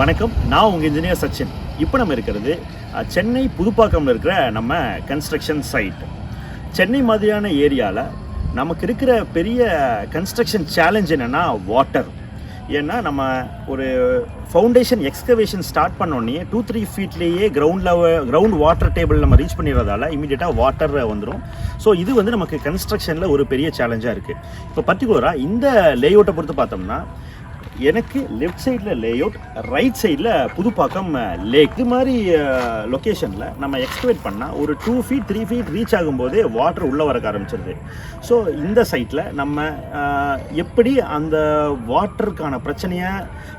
வணக்கம், நான் உங்கள் இன்ஜினியர் சச்சின். இப்போ நம்ம இருக்கிறது சென்னை புதுப்பாக்கம்ல இருக்கிற நம்ம கன்ஸ்ட்ரக்ஷன் சைட். சென்னை மாதிரியான ஏரியாவில் நமக்கு இருக்கிற பெரிய கன்ஸ்ட்ரக்ஷன் சேலஞ்ச் என்னென்னா வாட்டர். ஏன்னா நம்ம ஒரு ஃபவுண்டேஷன் எக்ஸ்கவேஷன் ஸ்டார்ட் பண்ணோடனே 2-3 ஃபீட்லேயே கிரவுண்ட் வாட்டர் டேபிள் நம்ம ரீச் பண்ணிடுறதால இமீடியட்டாக வாட்டர் வந்துடும். ஸோ இது வந்து நமக்கு கன்ஸ்ட்ரக்ஷனில் ஒரு பெரிய சேலஞ்சாக இருக்குது. இப்போ பர்டிகுலராக இந்த லேஅவுட்டை பொறுத்து பார்த்தோம்னா எனக்கு லெஃப்ட் சைடில் லேஅவுட், ரைட் சைடில் புதுப்பாக்கம் லேக். இது மாதிரி லொக்கேஷனில் நம்ம எக்ஸ்கவேட் பண்ணால் ஒரு 2 ஃபீட் 3 ஃபீட் ரீச் ஆகும்போதே வாட்டர் உள்ளே வரக்க ஆரம்பிச்சிருது. ஸோ இந்த சைட்டில் நம்ம எப்படி அந்த வாட்டருக்கான பிரச்சனையை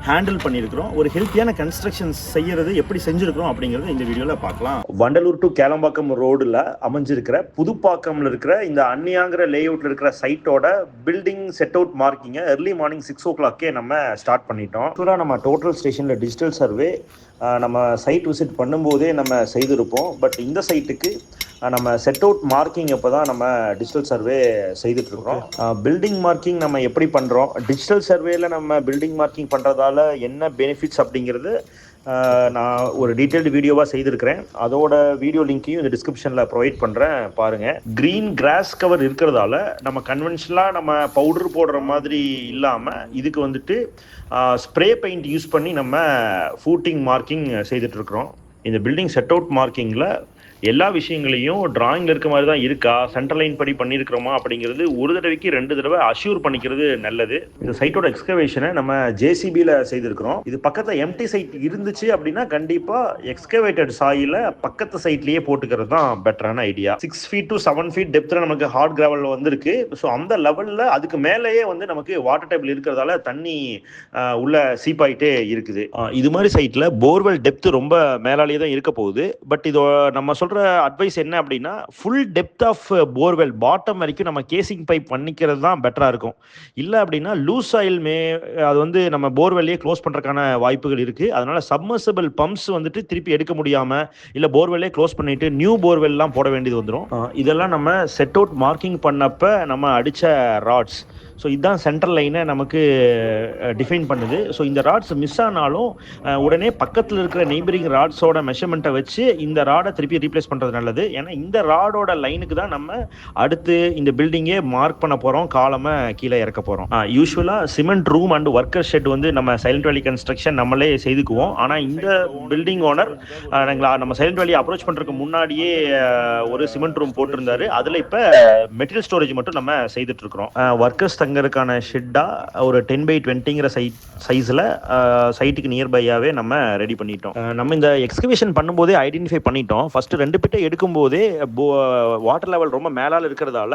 ஹேண்டில் பண்ணியிருக்கிறோம், ஒரு ஹெல்த்தியான கன்ஸ்ட்ரக்ஷன் செய்கிறது எப்படி செஞ்சுருக்கிறோம் அப்படிங்கிறது இந்த வீடியோவில் பார்க்கலாம். வண்டலூர் டு கேளம்பாக்கம் ரோடில் அமைஞ்சிருக்கிற புதுப்பாக்கம்ல இருக்கிற இந்த அன்னியாங்கிற லேஅவுட்டில் இருக்கிற சைட்டோட பில்டிங் செட் அவுட் மார்க்கிங்கை early morning 6 o'clock நம்ம ஸ்டார்ட் பண்ணிட்டோம். ஆக்சுவலாக நம்ம டோட்டல் ஸ்டேஷனில் டிஜிட்டல் சர்வே நம்ம சைட் விசிட் பண்ணும்போதே நம்ம செய்திருப்போம். பட் இந்த சைட்டுக்கு நம்ம செட் அவுட் மார்க்கிங் இப்போ தான் நம்ம டிஜிட்டல் சர்வே செய்துட்ருக்குறோம். பில்டிங் மார்க்கிங் நம்ம எப்படி பண்ணுறோம், டிஜிட்டல் சர்வேல நம்ம பில்டிங் மார்க்கிங் பண்ணுறதால என்ன பெனிஃபிட்ஸ் அப்படிங்கிறது நான் ஒரு டீட்டெயில்டு வீடியோவாக செய்திருக்கிறேன். அதோட வீடியோ லிங்க்கையும் இந்த டிஸ்கிரிப்ஷனில் ப்ரொவைட் பண்ணுறேன், பாருங்கள். க்ரீன் கிராஸ் கவர் இருக்கிறதால நம்ம கன்வென்ஷனலாக நம்ம பவுடர் போடுற மாதிரி இல்லாமல் இதுக்கு வந்துட்டு ஸ்ப்ரே பெயிண்ட் யூஸ் பண்ணி நம்ம ஃபூட்டிங் மார்க்கிங் செய்துட்ருக்குறோம். இந்த பில்டிங் செட் அவுட் மார்க்கிங்கில் எல்லா விஷயங்களையும் டிராயிங்கில் இருக்க மாதிரி தான் இருக்கா, சென்ட்ரல் லைன் படி பண்ணியிருக்கிறோமா அப்படிங்கிறது ஒரு தடவைக்கு 2 தடவை அஷ்யூர் பண்ணிக்கிறது நல்லது. இந்த சைட்டோட எக்ஸ்கவேஷனை நம்ம ஜேசிபியில் செய்திருக்கிறோம். இது பக்கத்தில் எம்டி சைட் இருந்துச்சு அப்படின்னா கண்டிப்பாக எக்ஸ்கவேட்டட் சாயில பக்கத்து சைட்லேயே போட்டுக்கிறது தான் பெட்டரான ஐடியா. 6 ஃபீட் to 7 ஃபீட் டெப்த்தில் நமக்கு ஹார்ட் கிராவல் வந்திருக்கு. ஸோ அந்த லெவலில் அதுக்கு மேலேயே வந்து நமக்கு வாட்டர் டேபிள் இருக்கிறதால தண்ணி உள்ள சீப்பாயிட்டே இருக்குது. இது மாதிரி சைட்டில் போர்வெல் டெப்த் ரொம்ப மேலாலேயே தான் இருக்க போகுது. பட் இதோ நம்ம சொல்ற அட்வைஸ் என்ன அப்படின்னா, full depth of borewell bottom வரைக்கும் நம்ம கேசிங் பைப் பண்ணிக்கிறது தான் பெட்டரா இருக்கும். இல்லை அப்படின்னா லூஸ் ஆயில் அது வந்து நம்ம போர்வெல்லையே க்ளோஸ் பண்றதுக்கான வாய்ப்புகள் இருக்கு. அதனால சப்மர்சிபிள் பம்ப்ஸ் வந்துட்டு திருப்பி எடுக்க முடியாம இல்லை போர்வெல்லே க்ளோஸ் பண்ணிட்டு நியூ போர்வெல்லாம் போட வேண்டியது வந்துடும். இதெல்லாம் நம்ம செட் அவுட் மார்க்கிங் பண்ணப்ப நம்ம அடிச்ச ராட்ஸ். ஸோ இதுதான் சென்ட்ரல் லைனை நமக்கு டிஃபைன் பண்ணுது. ஸோ இந்த ராட்ஸ் மிஸ் ஆனாலும் உடனே பக்கத்தில் இருக்கிற நெய்பரிங் ராட்ஸோட மெஷர்மெண்ட்டை வச்சு இந்த ராடை திருப்பி ரீப்ளேஸ் பண்ணுறது நல்லது. ஏன்னா இந்த ராடோட லைனுக்கு தான் நம்ம அடுத்து இந்த பில்டிங்கே மார்க் பண்ண போகிறோம், காலமை கீழே இறக்க போகிறோம். யூஸ்வலாக cement room and worker shed வந்து நம்ம சைலண்ட் வேலி கன்ஸ்ட்ரக்ஷன் நம்மளே செய்துக்குவோம். ஆனால் இந்த பில்டிங் ஓனர் நம்ம சைலண்ட் வேலி அப்ரோச் பண்ணுறதுக்கு முன்னாடியே ஒரு சிமெண்ட் ரூம் போட்டிருந்தாரு. அதில் இப்போ மெட்டீரியல் ஸ்டோரேஜ் மட்டும் நம்ம செய்துட்டு இருக்கிறோம். ஒர்க்கர்ஸ் தங்கறதுக்கான ஷெட்டாக ஒரு 10x20 சைஸில் சைட்டுக்கு நியர்பையாகவே நம்ம ரெடி பண்ணிட்டோம். நம்ம இந்த எக்ஸ்கவேஷன் பண்ணும்போதே ஐடென்டிஃபை பண்ணிட்டோம். ஃபஸ்ட்டு 2 பிட்டை எடுக்கும்போதே வாட்டர் லெவல் ரொம்ப மேலால் இருக்கிறதால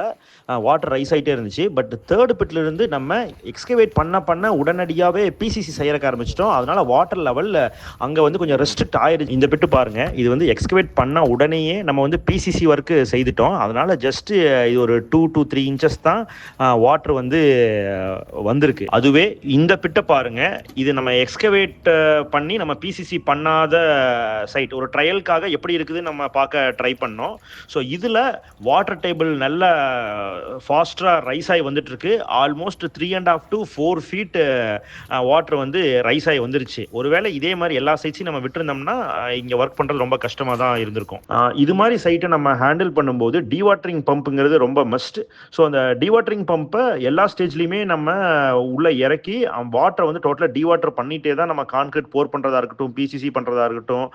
வாட்டர் ரைஸ் ஆகிட்டே இருந்துச்சு. பட் 3rd பிட்லேருந்து நம்ம எக்ஸ்கவேட் பண்ண உடனடியாகவே பிசிசி செய்யறக்க ஆரம்பிச்சிட்டோம். அதனால் வாட்டர் லெவல் அங்கே வந்து கொஞ்சம் ரெஸ்ட்ரிக்ட் ஆயிடுச்சு. இந்த பிட்டு பாருங்கள், இது வந்து எக்ஸ்கவேட் பண்ண உடனேயே நம்ம வந்து பிசிசி ஒர்க்கு செய்துட்டோம். அதனால் ஜஸ்ட்டு இது ஒரு 2 to 3 inches தான் வாட்டர் வந்து வந்திருக்கு. அதுவே இந்த பிட்டை பாருங்க, இது நம்ம எக்ஸ்கவேட் பண்ணி நம்ம பிசிசி பண்ணாத சைட் ஒரு ட்ரையலுக்காக எப்படி இருக்குது நம்ம பார்க்க ட்ரை பண்ணோம். ஸோ இதில் வாட்டர் டேபிள் நல்ல ஃபாஸ்டா ரைஸ் ஆகி வந்துட்டு இருக்கு. ஆல்மோஸ்ட் 3.5 to 4 feet வாட்டர் வந்து ரைஸ் ஆகி வந்துருச்சு. ஒருவேளை இதே மாதிரி எல்லா சைட்ஸையும் நம்ம விட்டுருந்தோம்னா இங்கே ஒர்க் பண்ணுறது ரொம்ப கஷ்டமாக தான் இருந்திருக்கும். இது மாதிரி சைட்டை நம்ம ஹேண்டில் பண்ணும்போது டிவாட்டரிங் பம்புங்கிறது ரொம்ப மஸ்ட். ஸோ அந்த டிவாட்டரிங் பம்பை எல்லா ஸ்டேஜ்லையுமே நம்ம உள்ள இறக்கி வாட்டரை வந்து டோட்டலாக டிவாட்டர் பண்ணிட்டே தான் நம்ம கான்கிரீட் போர் பண்ணுறதா இருக்கட்டும், பிசிசி பண்ணுறதா இருக்கட்டும்,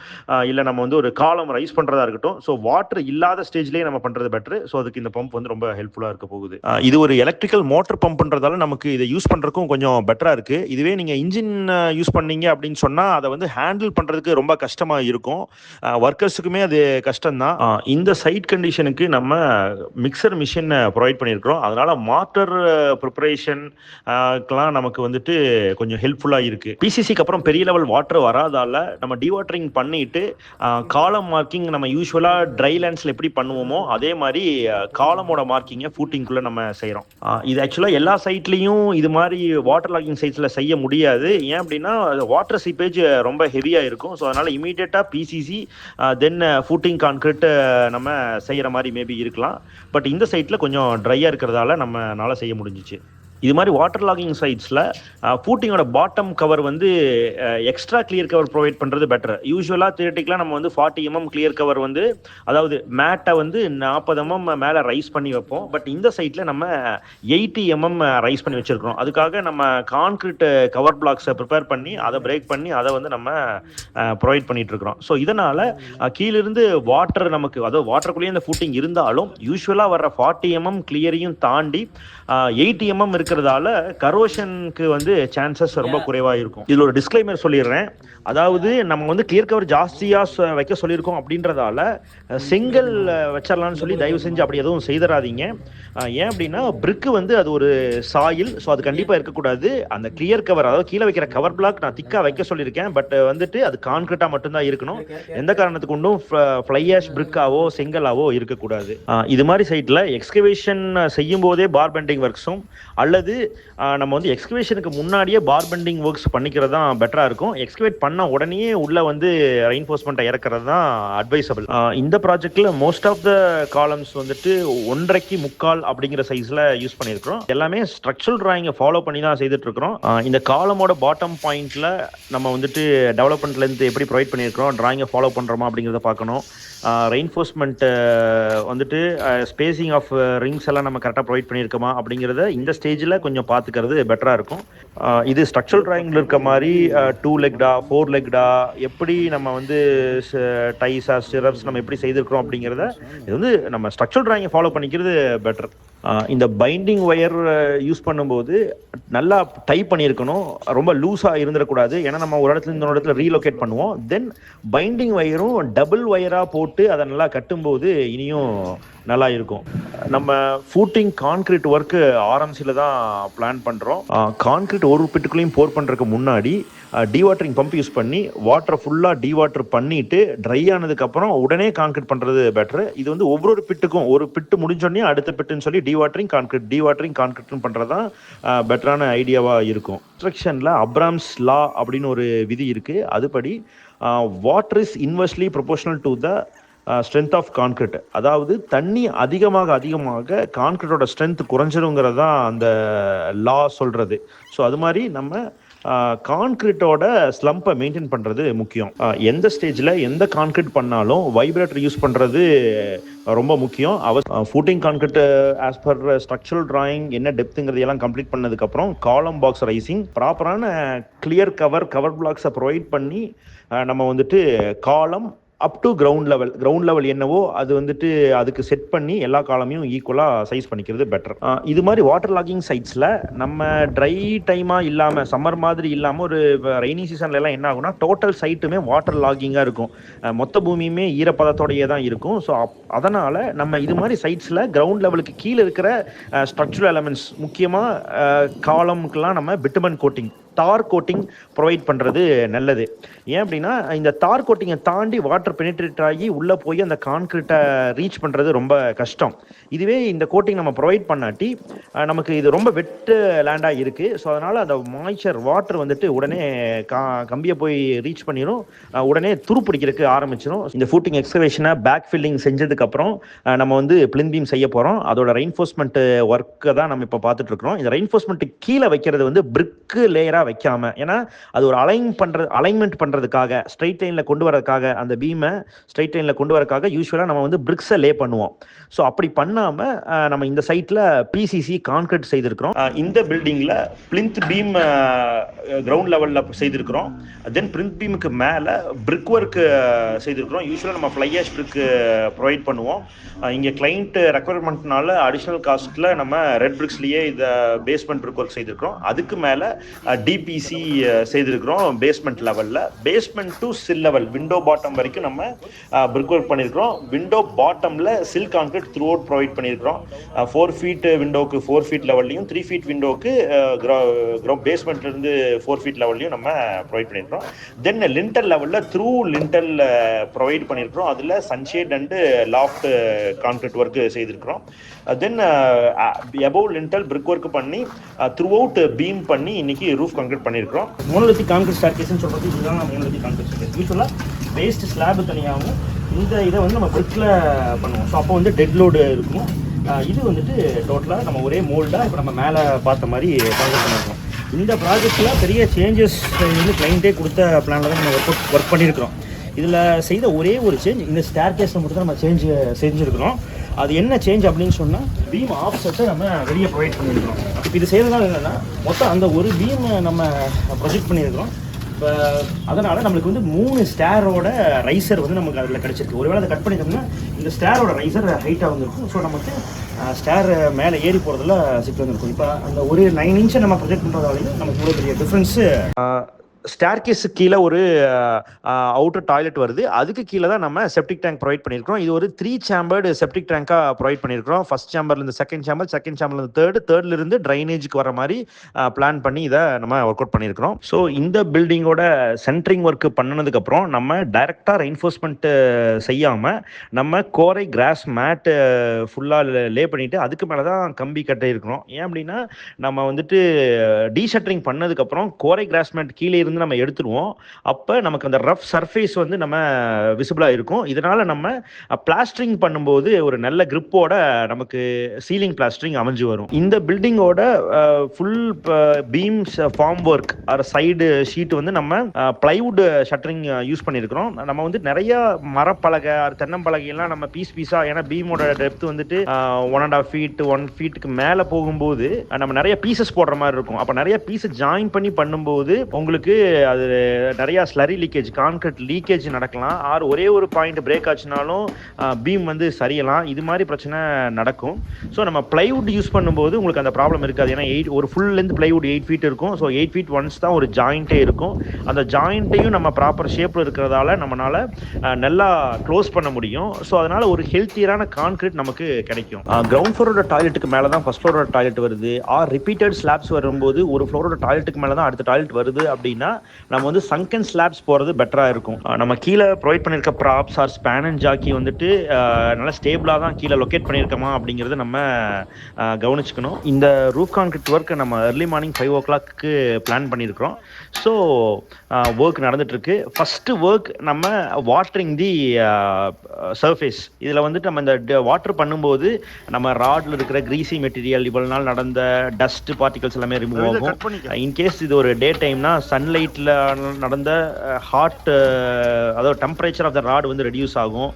இல்லை நம்ம வந்து ஒரு காலம் ரைஸ் பண்ணுறதா இருக்கட்டும். ஸோ வாட்டர் இல்லாத ஸ்டேஜ்லேயே நம்ம பண்ணுறது பெட்ரு. ஸோ அதுக்கு இந்த பம்ப் வந்து ரொம்ப ஹெல்ப்ஃபுல்லாக இருக்க போகுது. இது ஒரு எலக்ட்ரிக்கல் மோட்டர் பம்ப்ன்றதால நமக்கு இதை யூஸ் பண்ணுறதுக்கும் கொஞ்சம் பெட்டராக இருக்குது. இதுவே நீங்கள் இன்ஜின் யூஸ் பண்ணீங்க அப்படின்னு சொன்னால் அதை வந்து ஹேண்டில் பண்ணுறதுக்கு ரொம்ப கஷ்டமாக இருக்கும். ஒர்க்கர்ஸுக்குமே அது கஷ்டம்தான். இந்த சைட் கண்டிஷனுக்கு நம்ம மிக்சர் மிஷின் ப்ரொவைட் பண்ணியிருக்கிறோம். அதனால் மாட்டர் ப்ரிப்பரேஷன்லாம் நமக்கு வந்துட்டு கொஞ்சம் ஹெல்ப்ஃபுல்லாக இருக்குது. பிசிசிக்கு அப்புறம் பெரிய லெவல் வாட்டர் வராதால நம்ம டிவாட்டரிங் பண்ணிட்டு காலம் மார்க்கிங் நம்ம யூஸ்வலாக ட்ரை லேண்ட்ஸில் எப்படி பண்ணுவோமோ அதே மாதிரி காலமோட மார்க்கிங்கை ஃபூட்டிங்குள்ளே நம்ம செய்கிறோம். இது ஆக்சுவலாக எல்லா சைட்லேயும் இது மாதிரி வாட்டர் லாகிங் சைட்ஸில் செய்ய முடியாது. ஏன் அப்படின்னா வாட்டர் சீப்பேஜ் ரொம்ப ஹெவியாக இருக்கும். ஸோ அதனால் இமீடியட்டாக பிசிசி தென் ஃபூட்டிங் கான்கிரீட் நம்ம செய்கிற மாதிரி மேபி இருக்கலாம். பட் இந்த சைட்டில் கொஞ்சம் ட்ரையாக இருக்கிறதால நம்மளால செய்ய முடிஞ்சிச்சு. இது மாதிரி வாட்டர் லாகிங் சைட்ஸில் ஃபூட்டிங்கோட பாட்டம் கவர் வந்து எக்ஸ்ட்ரா கிளியர் கவர் ப்ரொவைட் பண்ணுறது பெட்டர். யூஸ்வலாக தியேட்டிக்கலாக நம்ம வந்து 40 mm கிளியர் கவர் வந்து, அதாவது மேட்டை வந்து 40 mm மேலே ரைஸ் பண்ணி வைப்போம். பட் இந்த சைட்டில் நம்ம 80 mm ரைஸ் பண்ணி வச்சுருக்கிறோம். அதுக்காக நம்ம கான்க்ரீட் கவர் பிளாக்ஸை ப்ரிப்பேர் பண்ணி அதை பிரேக் பண்ணி அதை வந்து நம்ம ப்ரொவைட் பண்ணிகிட்ருக்குறோம். ஸோ இதனால் கீழிருந்து வாட்டர் நமக்கு, அதாவது வாட்டருக்குள்ளேயே இந்த ஃபூட்டிங் இருந்தாலும் யூஸ்வலாக வர்ற 40 mm கிளியரையும் தாண்டி 80 mm இருக்கிறதால கரோஷனுக்கு வந்து சான்சஸ் ரொம்ப குறைவாக இருக்கும். இதில் ஒரு டிஸ்க்ளைமர் சொல்லிடுறேன். அதாவது நம்ம வந்து கிளியர் கவர் ஜாஸ்தியாக வைக்க சொல்லியிருக்கோம் அப்படின்றதால செங்கல் வச்சிடலான்னு சொல்லி தயவு செஞ்சு அப்படி எதுவும் செய்தராதீங்க. ஏன் அப்படின்னா பிரிக்கு வந்து அது ஒரு சாயில், ஸோ அது கண்டிப்பாக இருக்கக்கூடாது. அந்த கிளியர் கவர், அதாவது கீழே வைக்கிற கவர் பிளாக் நான் திக்காக வைக்க சொல்லியிருக்கேன். பட் வந்துட்டு அது கான்கிரீட்டாக மட்டும்தான் இருக்கணும். எந்த காரணத்துக்கு கொண்டும் ஃப்ளை ஆஷ் பிரிக்காவோ செங்கலாவோ இருக்கக்கூடாது. இது மாதிரி சைட்டில் எக்ஸ்கவேஷன் செய்யும் போதே பார் பெண்டிங் ஒர்க்ஸும் அல்லது நம்ம வந்து எக்ஸ்கவேஷனுக்கு முன்னாடியே பார் பெண்டிங் ஒர்க்ஸ் பண்ணிக்கிறது தான் பெட்டராக இருக்கும். எக்ஸ்கவேட் பண்ண உடனே உள்ள வந்து ரெயின்ஃபோர்ஸ்மெண்ட்டை இறக்குறது தான் அட்வைசபிள். இந்த ப்ராஜெக்டில் மோஸ்ட் ஆஃப் த காலம்ஸ் வந்துட்டு 1.5 முக்கால் அப்படிங்கிற சைஸில் யூஸ் பண்ணியிருக்கிறோம். எல்லாமே ஸ்ட்ரக்சரல் டிராயிங்கை ஃபாலோ பண்ணி தான் செய்துட்டு இருக்கிறோம். இந்த காலமோட பாட்டம் பாயிண்ட்ல நம்ம வந்துட்டு டெவலப்மெண்ட் லென்த் எப்படி ப்ரொவைட் பண்ணியிருக்கிறோம், டிராயிங்கை ஃபாலோ பண்ணுறோமா அப்படிங்கிறத பார்க்கணும். ரெயின்ஃபோர்ஸ்மெண்ட் வந்துட்டு ஸ்பேசிங் ஆஃப் ரிங்ஸ் எல்லாம் நம்ம கரெக்டாக ப்ரொவைட் பண்ணியிருக்கோமா அப்படிங்கிறத இந்த ஸ்டேஜில் கொஞ்சம் பார்த்துக்கிறது பெட்டராக இருக்கும். இது ஸ்ட்ரக்சரல் டிராயிங்கில் இருக்க மாதிரி 2 லெக்டா 4 லெக்டா எப்படி நம்ம வந்து டைஸா ஸ்டிரப்ஸ் நம்ம எப்படி செய்திருக்கிறோம் அப்படிங்கிறத இது வந்து நம்ம ஸ்ட்ரக்சரல் டிராயிங்கை ஃபாலோ பண்ணிக்கிறது பெட்டர். இந்த பைண்டிங் ஒயர் யூஸ் பண்ணும்போது நல்லா டைப் பண்ணியிருக்கணும், ரொம்ப லூஸாக இருந்துடக்கூடாது. ஏன்னா நம்ம ஒரு இடத்துல இந்த இடத்துல ரீலோகேட் பண்ணுவோம். தென் பைண்டிங் ஒயரும் டபுள் ஒயராக போட்டு அதை நல்லா கட்டும்போது இனியும் நல்லா இருக்கும். நம்ம ஃபூட்டிங் கான்கிரீட் ஒர்க்கு ஆர்எம்சியில் தான் பிளான் பண்ணுறோம். கான்கிரீட் ஒரு பிட்டுக்குள்ளேயும் போர் பண்ணுறதுக்கு முன்னாடி டீவாட்டரிங் பம்ப் யூஸ் பண்ணி வாட்டரை ஃபுல்லாக டீவாட்டர் பண்ணிவிட்டு ட்ரை ஆனதுக்கப்புறம் உடனே கான்கிரீட் பண்ணுறது பெட்ரு. இது வந்து ஒவ்வொரு பிட்டுக்கும், ஒரு பிட்டு முடிஞ்சோடனே அடுத்த பிட்டுன்னு சொல்லி டீவாட்டரிங் கான்கிரீட்னு பண்ணுறது தான் பெட்டரான ஐடியாவாக இருக்கும். கன்ஸ்ட்ரக்ஷனில் அப்ராம்ஸ் லா அப்படின்னு ஒரு விதி இருக்குது. அதுபடி water is inversely proportional to the strength of concrete. அதாவது தண்ணி அதிகமாக கான்கிரீட்டோட ஸ்ட்ரென்த் குறைஞ்சிருங்கிறது தான் அந்த லா சொல்கிறது. ஸோ அது மாதிரி நம்ம கான்கிரீட்டோட ஸ்லம்பை மெயின்டைன் பண்ணுறது முக்கியம். எந்த ஸ்டேஜில் எந்த கான்கிரீட் பண்ணாலும் வைப்ரேட்டர் யூஸ் பண்ணுறது ரொம்ப முக்கியம். Footing concrete as per structural drawing என்ன டெப்த்துங்கிறதையெல்லாம் கம்ப்ளீட் பண்ணதுக்கப்புறம் காலம் பாக்ஸ் ரைசிங், ப்ராப்பரான கிளியர் கவர் பிளாக்ஸை ப்ரொவைட் பண்ணி நம்ம வந்துட்டு காலம் அப் டு கிரவுண்ட் லெவல் என்னவோ அது வந்துட்டு அதுக்கு செட் பண்ணி எல்லா காலமையும் ஈக்குவலாக சைஸ் பண்ணிக்கிறது பெட்டர். இது மாதிரி வாட்டர் லாகிங் சைட்ஸில் நம்ம ட்ரை டைமாக இல்லாமல், சம்மர் மாதிரி இல்லாமல், ஒரு ரெய்னி சீசன்ல எல்லாம் என்ன ஆகும்னா டோட்டல் சைட்டுமே வாட்டர் லாகிங்காக இருக்கும். மொத்த பூமியுமே ஈரப்பதத்தோடையே தான் இருக்கும். ஸோ அதனால் நம்ம இது மாதிரி சைட்ஸில் கிரவுண்ட் லெவலுக்கு கீழே இருக்கிற ஸ்ட்ரக்சரல் எலமெண்ட்ஸ், முக்கியமாக காலமுக்கெல்லாம் நம்ம பிட்டுமன் கோட்டிங், தார் கோட்டிங் ப்ரொவைட் பண்ணுறது நல்லது. ஏன் அப்படின்னா இந்த தார் கோட்டிங்கை தாண்டி வாட்டர் பெனிட்ரேட் ஆகி உள்ளே போய் அந்த கான்கிரீட்டை ரீச் பண்ணுறது ரொம்ப கஷ்டம். இதுவே இந்த கோட்டிங் நம்ம ப்ரொவைட் பண்ணாட்டி நமக்கு இது ரொம்ப வெட்டு லேண்டாக இருக்குது. ஸோ அதனால் அந்த மாய்ச்சர் வாட்டர் வந்துட்டு உடனே கம்பியை போய் ரீச் பண்ணிடும், உடனே துரு பிடிக்கிறதுக்கு ஆரம்பிச்சிடும். இந்த ஃபூட்டிங் எக்ஸ்கவேஷனை பேக் ஃபில்லிங் செஞ்சதுக்கப்புறம் நம்ம வந்து பிளின் பீம் செய்ய போகிறோம். அதோட ரெயின்ஃபோர்ஸ்மெண்ட் ஒர்க்கை தான் நம்ம இப்போ பார்த்துட்ருக்குறோம். இந்த ரெயின்ஃபோர்ஸ்மெண்ட்டு கீழே வைக்கிறது வந்து பிரிக்கு லேயராக வைக்காம, ஏன்னா அது ஒரு அலைன்மெண்ட் பண்றதுக்காக, ஸ்ட்ரைட் லைன்ல கொண்டு வரதுக்காக, அந்த பீமை ஸ்ட்ரைட் லைன்ல கொண்டு வரதுக்காக யூஸ்வலா நம்ம வந்து பிரிக்ஸை லே பண்ணுவோம். ஸோ அப்படி பண்ணாம நம்ம இந்த சைட்ல பிசிசி கான்கிரீட் செய்திருக்கிறோம். இந்த பில்டிங்ல பிளிந்த் பீம் கிரவுண்ட் லெவல்ல செய்திருக்கிறோம். தென் பிளிந்த் பீமுக்கு மேல பிரிக் ஒர்க் செய்திருக்கிறோம். யூஸ்வலா நம்ம ஃப்ளை ஆஷ் பிரிக் ப்ரொவைட் பண்ணுவோம். இங்க கிளைண்ட் ரெக்குவயர்மெண்ட்னால அடிஷனல் காஸ்ட்ல நம்ம ரெட் பிரிக்ஸ்லயே இந்த பேஸ்மெண்ட் பிரிக் ஒர்க் செய்திருக்கிறோம். அதுக்கு மேல டிபிசி செய்திருக்கிறோம். பேஸ்மெண்ட் லெவலில், basement to chill level, window bottom வரைக்கும் நம்ம பிரிக் ஒர்க் பண்ணியிருக்கிறோம். விண்டோ பாட்டமில் சில் கான்கிரீட் த்ரூ அவுட் ப்ரொவைட் பண்ணியிருக்கிறோம். 4 feet விண்டோக்கு 4 feet லெவல்லையும், 3 feet விண்டோக்கு பேஸ்மெண்ட்லேருந்து 4 feet லெவல்லையும் நம்ம ப்ரொவைட் பண்ணியிருக்கிறோம். தென் லிண்டல் லெவலில் த்ரூ லிண்டல் ப்ரொவைட் பண்ணியிருக்கிறோம். அதில் sunshade and loft concrete work செய்திருக்கிறோம். தென் எபோவ் லிண்டல் பிரிக் ஒர்க் பண்ணி த்ரூ அவுட் பீம் பண்ணி இன்னைக்கு ரூஃப் கான்கிரீட் பண்ணியிருக்கிறோம். மோனோலித்திக் கான்கிரீட் ஸ்டேர்கேஸ்னு சொல்கிறது இதுதான். மோனோலித்திக் கான்கிரீட் ஸ்டேர்கேஸ் யூஸ்வலாக பேஸ்ட் ஸ்லாப் தனியாகவும் இந்த இதை வந்து நம்ம பிரிக்கில் பண்ணுவோம். ஸோ அப்போ வந்து டெட் லோடு இருக்கும். இது வந்துட்டு டோட்டலாக நம்ம ஒரே மோல்டாக இப்போ நம்ம மேலே பார்த்த மாதிரி கான்செப்ட் பண்ணியிருக்கோம். இந்த ப்ராஜெக்டில் பெரிய சேஞ்சஸ் வந்து கிளைண்ட்டே கொடுத்த பிளானில் தான் நம்ம ஒர்க் பண்ணியிருக்கிறோம். இதில் செய்த ஒரே ஒரு சேஞ்ச் இந்த ஸ்டேர் கேஸில் மட்டும் தான் நம்ம செஞ்சுருக்கிறோம். அது என்ன சேஞ்ச் அப்படின்னு சொன்னால் பீம் ஆஃப் செட்டை நம்ம வெளியே ப்ரொவைட் பண்ணியிருக்கிறோம். இப்போ இது செய்கிறதுனால என்னென்னா மொத்தம் அந்த ஒரு பீமை நம்ம ப்ரொஜெக்ட் பண்ணியிருக்கிறோம். இப்போ அதனால் நம்மளுக்கு வந்து 3 ஸ்டேரோட ரைசர் வந்து நமக்கு அதில் கிடச்சிருக்கு. ஒருவேளை அதை கட் பண்ணிட்டோம்னா இந்த ஸ்டேரோட ரைசர் ஹைட்டாக வந்துருக்கும். ஸோ நமக்கு ஸ்டேர் மேலே ஏறி போகிறதுல சிக்கல் வந்துருக்கும். இப்போ அந்த ஒரு 9 இன்ச்சை நம்ம ப்ரொஜெக்ட் பண்ணுறதாலையும் நமக்கு இவ்வளோ பெரிய டிஃப்ரென்ஸு. ஸ்டேர்கேஸுக்கு கீழே ஒரு அவுட்டர் டாய்லெட் வருது. அதுக்கு கீழே தான் நம்ம செப்டிக் டேங்க் ப்ரொவைட் பண்ணியிருக்கிறோம். இது ஒரு 3 சேம்பர்டு செப்டிக் டேங்காக ப்ரொவைட் பண்ணியிருக்கிறோம். ஃபர்ஸ்ட் சேம்பர்லேருந்து செகண்ட் சேம்பர்லேருந்து தேர்ட்லேருந்து ட்ரைனேஜுக்கு வர மாதிரி பிளான் பண்ணி இதை நம்ம ஒர்க் அவுட் பண்ணியிருக்கிறோம். ஸோ இந்த பில்டிங்கோட சென்ட்ரிங் ஒர்க் பண்ணினதுக்கப்புறம் நம்ம டைரெக்டாக ரெயின்ஃபோர்ஸ்மெண்ட்டு செய்யாமல் நம்ம கோரை கிராஸ் மேட்டு ஃபுல்லாக லே பண்ணிவிட்டு அதுக்கு மேலே தான் கம்பி கட்டியிருக்கிறோம். ஏன் அப்படின்னா நம்ம வந்துட்டு டீஷட்டரிங் பண்ணதுக்கப்புறம் கோரை கிராஸ் மேட் கீழே இருந்து நம்ம எடுத்துருவோம். அப்போ நமக்கு அந்த ரஃப் சர்ஃபேஸ் வந்து நம்ம விசிபிளாக இருக்கும். இதனால் நம்ம பிளாஸ்டரிங் பண்ணும்போது ஒரு நல்ல கிரிப்போட நமக்கு சீலிங் பிளாஸ்டரிங் அமைஞ்சு வரும். இந்த பில்டிங்கோட full beams form work side sheet வந்து நம்ம பிளைவுட் ஷட்டரிங் யூஸ் பண்ணியிருக்கிறோம். நம்ம வந்து நிறைய மரப்பலகை தென்னம்பலகையெல்லாம் நம்ம பீஸாக, ஏன்னா பீமோட டெப்த் வந்துட்டு 1.5 feet 1 feetக்கு மேலே போகும்போது நம்ம நிறைய பீசஸ் போடுற மாதிரி இருக்கும். அப்போ நிறைய பீஸை ஜாயின் பண்ணி பண்ணும்போது உங்களுக்கு அது நிறைய ஸ்லரி லீக்கேஜ், கான்கிரீட் லீக்கேஜ் நடக்கலாம். ஒரே ஒரு பாயிண்ட் பிரேக் ஆச்சுனாலும் பீம் வந்து சரியலாம். இது மாதிரி பிரச்சனை நடக்கும். ஸோ நம்ம பிளைவுட் யூஸ் பண்ணும்போது உங்களுக்கு அந்த ப்ராப்ளம் இருக்காது. ஏன்னா ஒரு ஃபுல் லென்த் பிளைவுட் 8 feet இருக்கும். ஸோ 8 feet ஒன்ஸ் தான் ஒரு ஜாயிண்ட்டே இருக்கும். அந்த ஜாயிண்ட்டையும் நம்ம ப்ராப்பர் ஷேப்பில் இருக்கிறதால நம்மளால் நல்லா க்ளோஸ் பண்ண முடியும். ஸோ அதனால் ஒரு ஹெல்த்தியரான கான்கிரீட் நமக்கு கிடைக்கும். கிரவுண்ட் ஃப்ளோரோட டாய்லெட்டுக்கு மேலே தான் ஃபர்ஸ்ட் ஃப்ளோரோட டாய்லெட் வருது. ரிப்பீட்டட் ஸ்லாப்ஸ் வரும்போது ஒரு ஃப்ளோரோட டாய்லெட்டுக்கு மேலே தான் அடுத்த டாய்லெட் வருது அப்படின்னா நம்ம வந்து சங்கன் ஸ்லாப்ஸ் போகிறது பெட்டராக இருக்கும். நம்ம கீழே ப்ரொவைட் பண்ணியிருக்க ப்ராப்ஸ் ஸ்பேன் அண்ட் ஜாக்கி வந்துட்டு நல்லா ஸ்டேபிளாக தான் கீழே லொக்கேட் பண்ணியிருக்கோமா அப்படிங்கிறத நம்ம கவனிச்சுக்கணும். இந்த ரூஃப் கான்கிரீட் ஒர்க்கை நம்ம early morning 5 o'clock பிளான் பண்ணியிருக்கிறோம். ஸோ ஒர்க் நடந்துட்டுருக்கு. ஃபஸ்ட்டு ஒர்க் நம்ம வாட்டரிங் தி சர்ஃபேஸ். இதில் வந்துட்டு நம்ம இந்த வாட்டர் பண்ணும்போது நம்ம ராடில் இருக்கிற கிரீசி மெட்டீரியல், இவ்வளோ நாள் நடந்த டஸ்ட் பார்ட்டிகல்ஸ் எல்லாமே ரிமூவ் ஆகும். இன்கேஸ் இது ஒரு டே டைம்னா சன்லைட்டில் நடந்த ஹாட், அதாவது டெம்பரேச்சர் ஆஃப் த ராட் வந்து ரெடியூஸ் ஆகும்.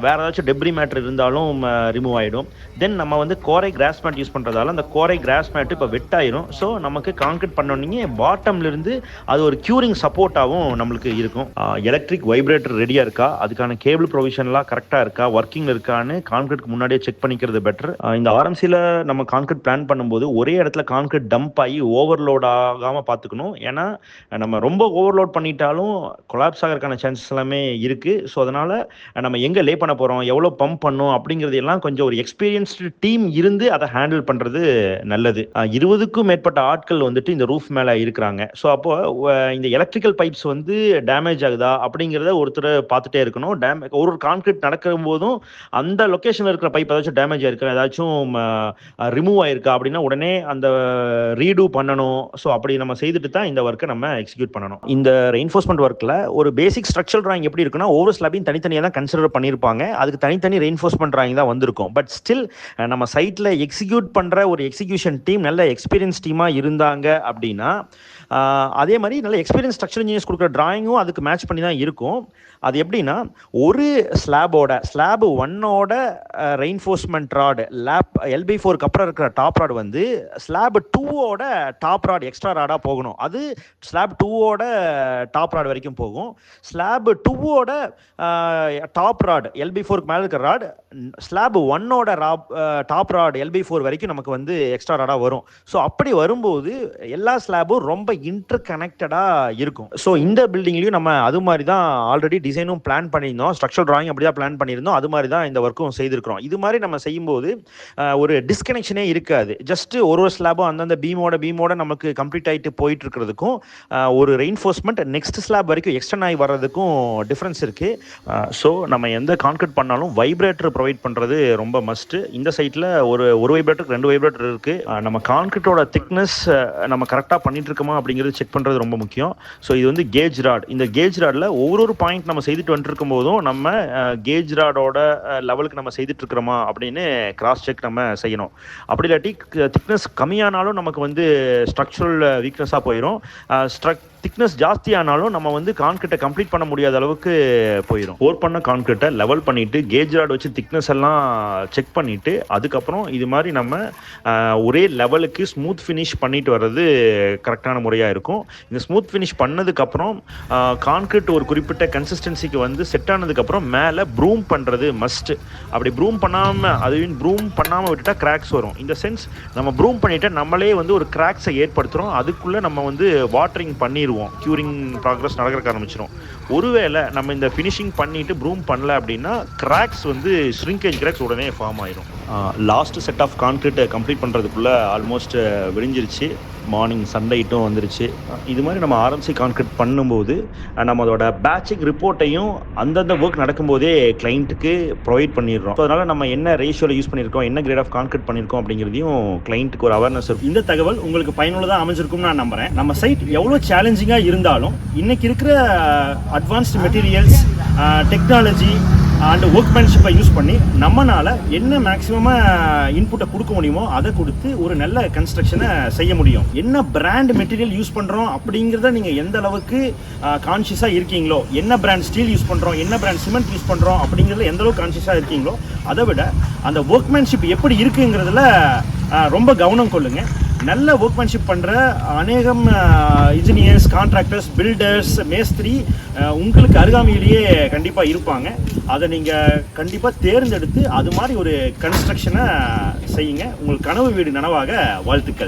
வேறு ஏதாச்சும் டெப்ரி மேட்டர் இருந்தாலும் ரிமூவ் ஆகிடும். தென் நம்ம வந்து கோரை கிராஸ் மேட் யூஸ் பண்ணுறதால அந்த கோரை கிராஸ் மேட்டு இப்போ வெட் ஆயிரும். ஸோ நமக்கு கான்கிரீட் பண்ணோன்னே பாட்டம்லேருந்து அது ஒரு க்யூரிங் சப்போர்ட்டாகவும் நம்மளுக்கு இருக்கும். எலக்ட்ரிக் வைப்ரேட்டர் ரெடியாக இருக்கா, அதுக்கான கேபிள் ப்ரொவிஷன்லாம் கரெக்டாக இருக்கா, ஒர்க்கிங் இருக்கான்னு கான்கிரீட்க்கு முன்னாடியே செக் பண்ணிக்கிறது பெட்டர். இந்த ஆர்எம்சியில் நம்ம கான்கிரீட் பிளான் பண்ணும்போது ஒரே இடத்துல கான்கிரீட் டம்ப் ஆகி ஓவர்லோட் ஆகாமல் பார்த்துக்கணும். ஏன்னா நம்ம ரொம்ப ஓவர்லோட் பண்ணிட்டாலும் கொலாப்ஸ் ஆகிறதுக்கான சான்சஸ் எல்லாமே இருக்குது. ஸோ அதனால் நம்ம எங்கே லே பண்ண போகிறோம், எவ்வளோ பம்ப் பண்ணோம் அப்படிங்கிறது எல்லாம் கொஞ்சம் ஒரு எக்ஸ்பீரியன்ஸ்டு டீம் இருந்து அதை ஹேண்டில் பண்ணுறது நல்லது. 20க்கும் மேற்பட்ட ஆட்கள் வந்துட்டு இந்த ரூஃப் மேலே இருக்கிறாங்க. ஸோ அப்போது இந்த எலக்ட்ரிக்கல் பைப்ஸ் வந்து டேமேஜ் ஆகுதா அப்படிங்கிறத ஒருத்தர் பார்த்துட்டே இருக்கணும். ஒரு கான்கிரீட் நடக்கும் போதும் அந்த லொக்கேஷனில் இருக்கிற பைப் ஏதாச்சும் டேமேஜ் ஆயிருக்கா, ஏதாச்சும் ரிமூவ் ஆயிருக்கா அப்படின்னா உடனே அந்த ரீடூ பண்ணணும். ஸோ அப்படி நம்ம செய்துட்டு தான் இந்த ஒர்க்கை நம்ம எக்ஸிக்யூட் பண்ணணும். இந்த ரெயின்ஃபோர்ஸ்மெண்ட் ஒர்க்கில் ஒரு பேசிக் ஸ்ட்ரக்சரல் டிராயிங் எப்படி இருக்குன்னா ஒவ்வொரு ஸ்லாபையும் தனித்தனியாக தான் கன்சிடர் பண்ணியிருப்பாங்க. அதுக்கு தனித்தனி ரெயின்ஃபோர்ஸ்மெண்ட் டிராயிங் தான் வந்திருக்கும். பட் ஸ்டில் நம்ம சைட்டில் எக்ஸிக்யூட் பண்ணுற ஒரு எக்ஸிக்யூஷன் டீம் நல்ல எக்ஸ்பீரியன்ஸ் டீமாக இருந்தாங்க அப்படின்னா அதே மாதிரி நல்ல எக்ஸ்பீரியன்ஸ் ஸ்ட்ரக்சர் இன்ஜினியர்ஸ் கொடுக்குற டிராயிங்கும் அதுக்கு மேட்ச் பண்ணி தான் இருக்கும். அது எப்படின்னா ஒரு ஸ்லாப் 1ஓட ரெயின்ஃபோர்ஸ்மெண்ட் ராட் LB4க்கு அப்புறம் இருக்கிற டாப் ராட் வந்து ஸ்லாப் 2ஓட டாப் ராட் எக்ஸ்ட்ரா ராடாக போகணும். அது ஸ்லாப் 2ஓட டாப் ராட் வரைக்கும் போகும். ஸ்லாப் 2ஓட டாப் ராட் LB4க்கு மேலே இருக்கிற ராட் ஸ்லாப் 1ஓட டாப் ராட் LB4 வரைக்கும் நமக்கு வந்து எக்ஸ்ட்ரா ராடாக வரும். ஸோ அப்படி வரும்போது எல்லா ஸ்லாபும் ரொம்ப இன்டர் கனெக்டடாக இருக்கும். ஸோ இந்த பில்டிங்லையும் நம்ம அது மாதிரி தான் ஆல்ரெடி டிசைனும் பிளான் பண்ணியிருந்தோம். ஸ்ட்ரக்சரல் டிராயிங் அப்படி தான் பிளான் பண்ணியிருந்தோம். அது மாதிரி தான் இந்த ஒர்க்கும் செய்திருக்கிறோம். இது மாதிரி நம்ம செய்யும்போது ஒரு டிஸ்கனெக்ஷனே இருக்காது. ஜஸ்ட் ஒரு ஸ்லாபும் அந்தந்த பீமோட நமக்கு கம்ப்ளீட் ஆகிட்டு போயிட்டு இருக்கிறதுக்கும் ஒரு ரெயின்ஃபோர்ஸ்மெண்ட் நெக்ஸ்ட் ஸ்லாப் வரைக்கும் எக்ஸ்டெண்ட் ஆகி வர்றதுக்கும் டிஃப்ரென்ஸ் இருக்குது. ஸோ நம்ம எந்த கான்கிரீட் பண்ணாலும் வைப்ரேட்டர் ப்ரொவைட் பண்ணுறது ரொம்ப மஸ்ட்டு. இந்த சைட்டில் ஒரு வைப்ரேட்டருக்கு 2 வைப்ரேட்டர் இருக்குது. நம்ம கான்கிரீட்டோட திக்னஸ் நம்ம கரெக்டாக பண்ணிட்டு இருக்கோமா அப்படிங்கிறது செக் பண்ணுறது ரொம்ப முக்கியம். ஸோ இது வந்து கேஜ் ராட். இந்த கேஜ் ராடில் ஒவ்வொரு பாயிண்ட் நம்ம செய்துட்டு வந்துருக்கும் போதும் நம்ம கேஜ் ராடோட லெவலுக்கு நம்ம செய்துட்டு இருக்கிறோமா அப்படின்னு கிராஸ் செக் நம்ம செய்யணும். அப்படி இல்லாட்டி திக்னஸ் கம்மியானாலும் நமக்கு வந்து ஸ்ட்ரக்சரல் வீக்னஸாக போயிடும். திக்னஸ் ஜாஸ்தியானாலும் நம்ம வந்து கான்கிரீட்டை கம்ப்ளீட் பண்ண முடியாத அளவுக்கு போயிடும். போர் பண்ண கான்கிரீட்டை லெவல் பண்ணிவிட்டு கேஜ் ராட் வச்சு திக்னஸ் எல்லாம் செக் பண்ணிவிட்டு அதுக்கப்புறம் இது மாதிரி நம்ம ஒரே லெவலுக்கு ஸ்மூத் ஃபினிஷ் பண்ணிட்டு வர்றது கரெக்டான முறையாக இருக்கும். இந்த ஸ்மூத் ஃபினிஷ் பண்ணதுக்கப்புறம் கான்கிரீட் ஒரு குறிப்பிட்ட கன்சிஸ்டன்சிக்கு வந்து செட் ஆனதுக்கப்புறம் மேலே ப்ரூம் பண்ணுறது மஸ்ட்டு. அப்படி ப்ரூம் பண்ணாமல் விட்டுட்டா கிராக்ஸ் வரும். இந்த சென்ஸ் நம்ம ப்ரூம் பண்ணிவிட்டு நம்மளே வந்து ஒரு கிராக்ஸை ஏற்படுத்துகிறோம். அதுக்குள்ளே நம்ம வந்து வாட்டரிங் பண்ணிடுவோம். க்யூரிங் ப்ராக்ரஸ் நடக்கிறக்க ஆரம்பிச்சிடும். ஒருவேளை நம்ம இந்த ஃபினிஷிங் பண்ணிவிட்டு ப்ரூம் பண்ணல அப்படின்னா கிராக்ஸ் வந்து ஷ்ரிங்கேஜ் கிராக்ஸ் உடனே ஃபார்ம் ஆயிடும். லாஸ்ட் செட் ஆஃப் கான்கிரீட்டை கம்ப்ளீட் பண்ணுறதுக்குள்ளே ஆல்மோஸ்ட் விடிஞ்சிருச்சு. மார்னிங் சன்லைட்டும் வந்துருச்சு. இது மாதிரி நம்ம ஆர்எம்சி கான்கிரீட் பண்ணும்போது நம்மளோட பேட்சிங் ரிப்போர்ட்டையும் அந்தந்த ஒர்க் நடக்கும்போதே கிளைண்ட்டுக்கு ப்ரொவைட் பண்ணிடுறோம். ஸோ அதனால் நம்ம என்ன ரேஷியோவில் யூஸ் பண்ணியிருக்கோம், என்ன கிரேட் ஆஃப் கான்கிரீட் பண்ணியிருக்கோம் அப்படிங்கிறதையும் கிளைண்ட்டுக்கு ஒரு அவேர்னஸ் இருக்கும். இந்த தகவல் உங்களுக்கு பயனுள்ளதாக அமைஞ்சிருக்கும்னு நான் நம்புகிறேன். நம்ம சைட் எவ்வளோ சேலஞ்சிங்காக இருந்தாலும் இன்றைக்கி இருக்கிற அட்வான்ஸ்டு மெட்டீரியல்ஸ், டெக்னாலஜி அண்ட் ஒர்க்மேன்ஷிப்பை யூஸ் பண்ணி நம்மளால் என்ன மேக்ஸிமமாக இன்புட்டை கொடுக்க முடியுமோ அதை கொடுத்து ஒரு நல்ல கன்ஸ்ட்ரக்ஷனை செய்ய முடியும். என்ன பிராண்ட் மெட்டீரியல் யூஸ் பண்ணுறோம் அப்படிங்கிறத நீங்கள் எந்த அளவுக்கு கான்ஷியஸாக இருக்கீங்களோ, என்ன பிராண்ட் ஸ்டீல் யூஸ் பண்ணுறோம், என்ன பிராண்ட் சிமெண்ட் யூஸ் பண்ணுறோம் அப்படிங்கிறதுல எந்த அளவுக்கு கான்ஷியஸாக இருக்கீங்களோ அதை விட அந்த ஒர்க்மேன்ஷிப் எப்படி இருக்குங்கிறதுல ரொம்ப கவனம் கொள்ளுங்கள். நல்ல ஒர்க்மேன்ஷிப் பண்ணுற அநேகம் இன்ஜினியர்ஸ், கான்ட்ராக்டர்ஸ், பில்டர்ஸ், மேஸ்திரி உங்களுக்கு அருகாமையிலேயே கண்டிப்பாக இருப்பாங்க. அதை நீங்கள் கண்டிப்பாக தேர்ந்தெடுத்து அது மாதிரி ஒரு கன்ஸ்ட்ரக்ஷனை செய்யுங்க. உங்கள் கனவு வீடு நனவாக வாழ்த்துக்கள்.